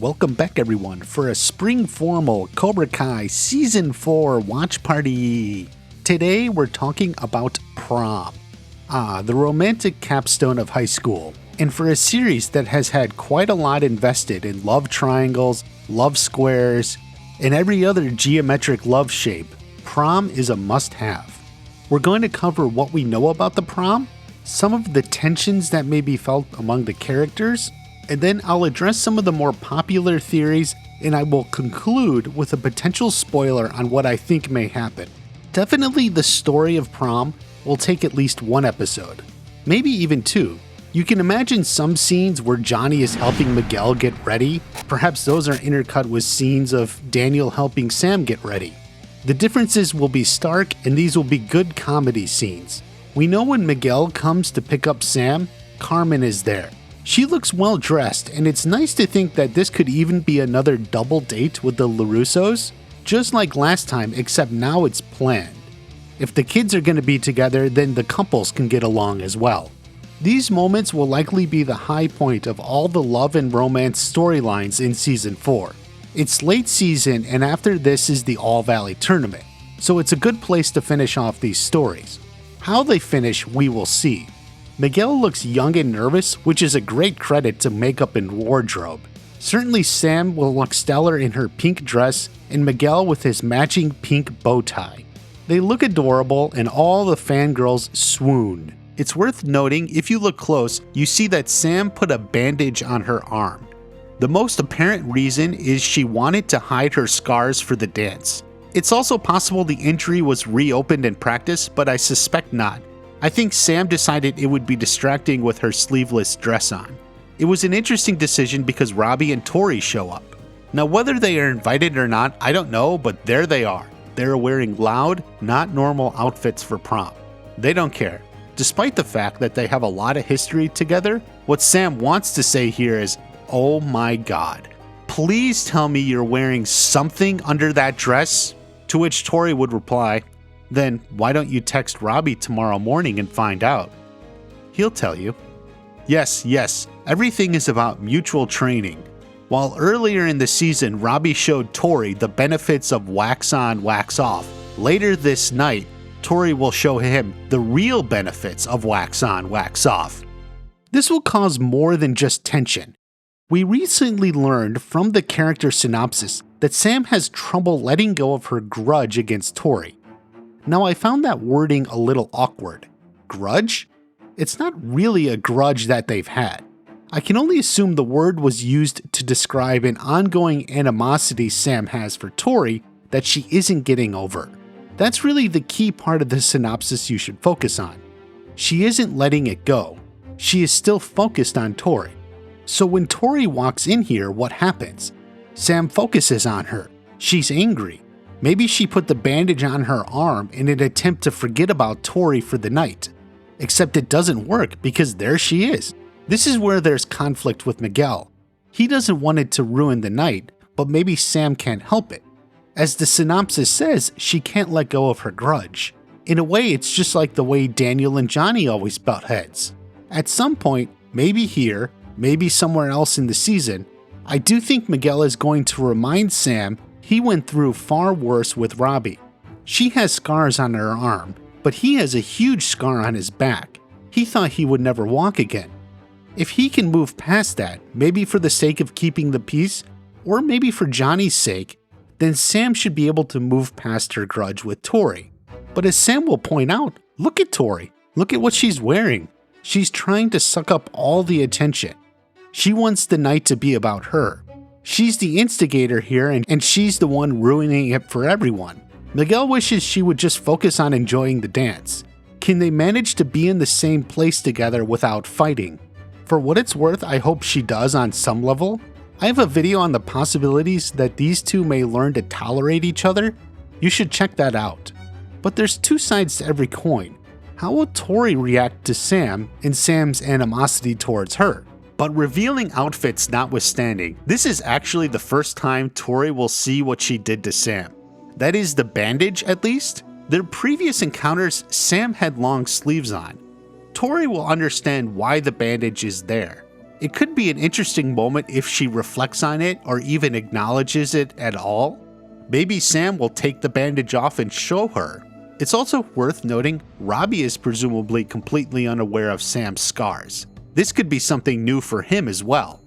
welcome back everyone for a spring formal Cobra Kai Season 4 watch party. Today we're talking about prom. The romantic capstone of high school. And for a series that has had quite a lot invested in love triangles, love squares, and every other geometric love shape, prom is a must-have. We're going to cover what we know about the prom, some of the tensions that may be felt among the characters, and then I'll address some of the more popular theories, and I will conclude with a potential spoiler on what I think may happen. Definitely the story of prom will take at least one episode, maybe even two. You can imagine some scenes where Johnny is helping Miguel get ready. Perhaps those are intercut with scenes of Daniel helping Sam get ready. The differences will be stark, and these will be good comedy scenes. We know when Miguel comes to pick up Sam, Carmen is there. She looks well dressed, and it's nice to think that this could even be another double date with the LaRussos, just like last time, except now it's planned. If the kids are going to be together, then the couples can get along as well. These moments will likely be the high point of all the love and romance storylines in Season 4. It's late season, and after this is the All Valley Tournament, so it's a good place to finish off these stories. How they finish, we will see. Miguel looks young and nervous, which is a great credit to makeup and wardrobe. Certainly Sam will look stellar in her pink dress, and Miguel with his matching pink bow tie. They look adorable, and all the fangirls swoon. It's worth noting, if you look close, you see that Sam put a bandage on her arm. The most apparent reason is she wanted to hide her scars for the dance. It's also possible the injury was reopened in practice, but I suspect not. I think Sam decided it would be distracting with her sleeveless dress on. It was an interesting decision because Robby and Tory show up. Now whether they are invited or not, I don't know, but there they are. They're wearing loud, not normal outfits for prom. They don't care. Despite the fact that they have a lot of history together, what Sam wants to say here is, "Oh my god, please tell me you're wearing something under that dress?" To which Tory would reply, "Then why don't you text Robby tomorrow morning and find out? He'll tell you." Yes, everything is about mutual training. While earlier in the season, Robby showed Tory the benefits of wax on, wax off, later this night, Tory will show him the real benefits of wax on, wax off. This will cause more than just tension. We recently learned from the character synopsis that Sam has trouble letting go of her grudge against Tory. Now I found that wording a little awkward. Grudge? It's not really a grudge that they've had. I can only assume the word was used to describe an ongoing animosity Sam has for Tory that she isn't getting over. That's really the key part of the synopsis you should focus on. She isn't letting it go. She is still focused on Tory. So when Tory walks in here, what happens? Sam focuses on her. She's angry. Maybe she put the bandage on her arm in an attempt to forget about Tory for the night. Except it doesn't work because there she is. This is where there's conflict with Miguel. He doesn't want it to ruin the night, but maybe Sam can't help it. As the synopsis says, she can't let go of her grudge. In a way, it's just like the way Daniel and Johnny always butt heads. At some point, maybe here, maybe somewhere else in the season, I do think Miguel is going to remind Sam he went through far worse with Robby. She has scars on her arm, but he has a huge scar on his back. He thought he would never walk again. If he can move past that, maybe for the sake of keeping the peace, or maybe for Johnny's sake, then Sam should be able to move past her grudge with Tory. But as Sam will point out, look at Tory. Look at what she's wearing. She's trying to suck up all the attention. She wants the night to be about her. She's the instigator here, and she's the one ruining it for everyone. Miguel wishes she would just focus on enjoying the dance. Can they manage to be in the same place together without fighting? For what it's worth, I hope she does on some level. I have a video on the possibilities that these two may learn to tolerate each other. You should check that out. But there's two sides to every coin. How will Tory react to Sam and Sam's animosity towards her? But revealing outfits notwithstanding, this is actually the first time Tory will see what she did to Sam. That is the bandage, at least. Their previous encounters, Sam had long sleeves on. Tory will understand why the bandage is there. It could be an interesting moment if she reflects on it or even acknowledges it at all. Maybe Sam will take the bandage off and show her. It's also worth noting Robby is presumably completely unaware of Sam's scars. This could be something new for him as well.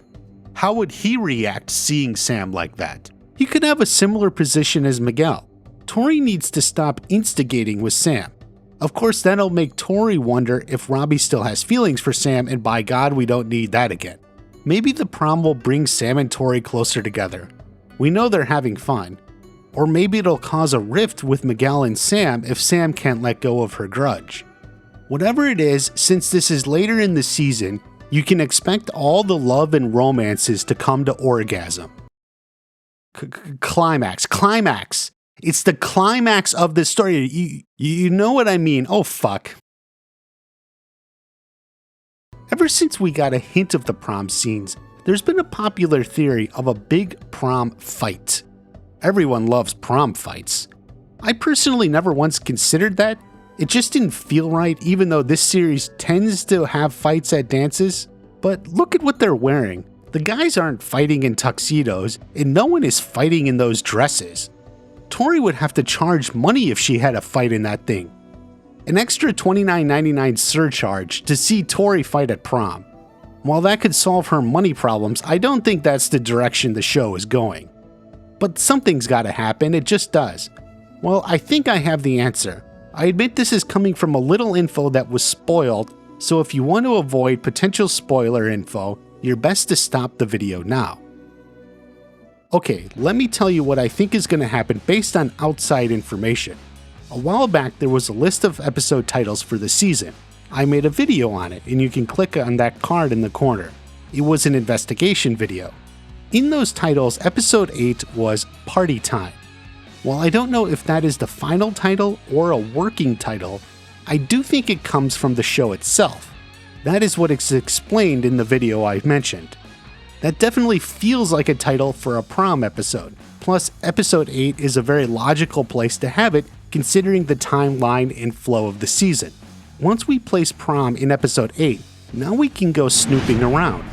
How would he react seeing Sam like that? He could have a similar position as Miguel. Tory needs to stop instigating with Sam. Of course, that'll make Tory wonder if Robby still has feelings for Sam, and by God, we don't need that again. Maybe the prom will bring Sam and Tory closer together. We know they're having fun. Or maybe it'll cause a rift with Miguel and Sam if Sam can't let go of her grudge. Whatever it is, since this is later in the season, you can expect all the love and romances to come to orgasm. Climax. It's the climax of the story. You know what I mean. Oh, fuck. Ever since we got a hint of the prom scenes, there's been a popular theory of a big prom fight. Everyone loves prom fights. I personally never once considered that. It just didn't feel right, even though this series tends to have fights at dances. But look at what they're wearing. The guys aren't fighting in tuxedos, and no one is fighting in those dresses. Tory would have to charge money if she had a fight in that thing. An extra $29.99 surcharge to see Tory fight at prom. While that could solve her money problems, I don't think that's the direction the show is going. But something's gotta happen, it just does. Well, I think I have the answer. I admit this is coming from a little info that was spoiled, so if you want to avoid potential spoiler info, you're best to stop the video now. Okay, let me tell you what I think is going to happen based on outside information. A while back there was a list of episode titles for the season. I made a video on it, and you can click on that card in the corner. It was an investigation video. In those titles, episode 8 was Party Time. While I don't know if that is the final title or a working title, I do think it comes from the show itself. That is what is explained in the video I've mentioned. That definitely feels like a title for a prom episode. Plus, episode 8 is a very logical place to have it considering the timeline and flow of the season. Once we place prom in episode 8, now we can go snooping around.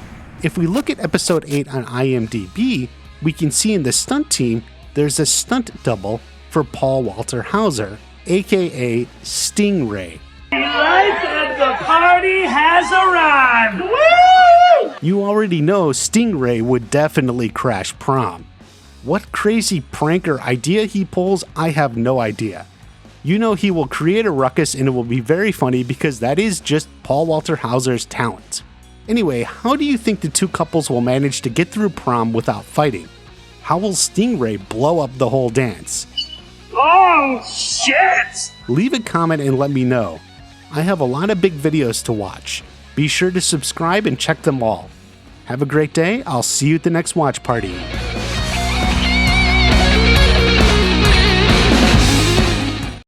If we look at episode 8 on IMDb, we can see in the stunt team there's a stunt double for Paul Walter Hauser, aka Stingray. The life of the party has arrived! Woo! You already know Stingray would definitely crash prom. What crazy prank or idea he pulls, I have no idea. You know he will create a ruckus and it will be very funny because that is just Paul Walter Hauser's talent. Anyway, how do you think the two couples will manage to get through prom without fighting? How will Stingray blow up the whole dance? Oh, shit! Leave a comment and let me know. I have a lot of big videos to watch. Be sure to subscribe and check them all. Have a great day. I'll see you at the next watch party.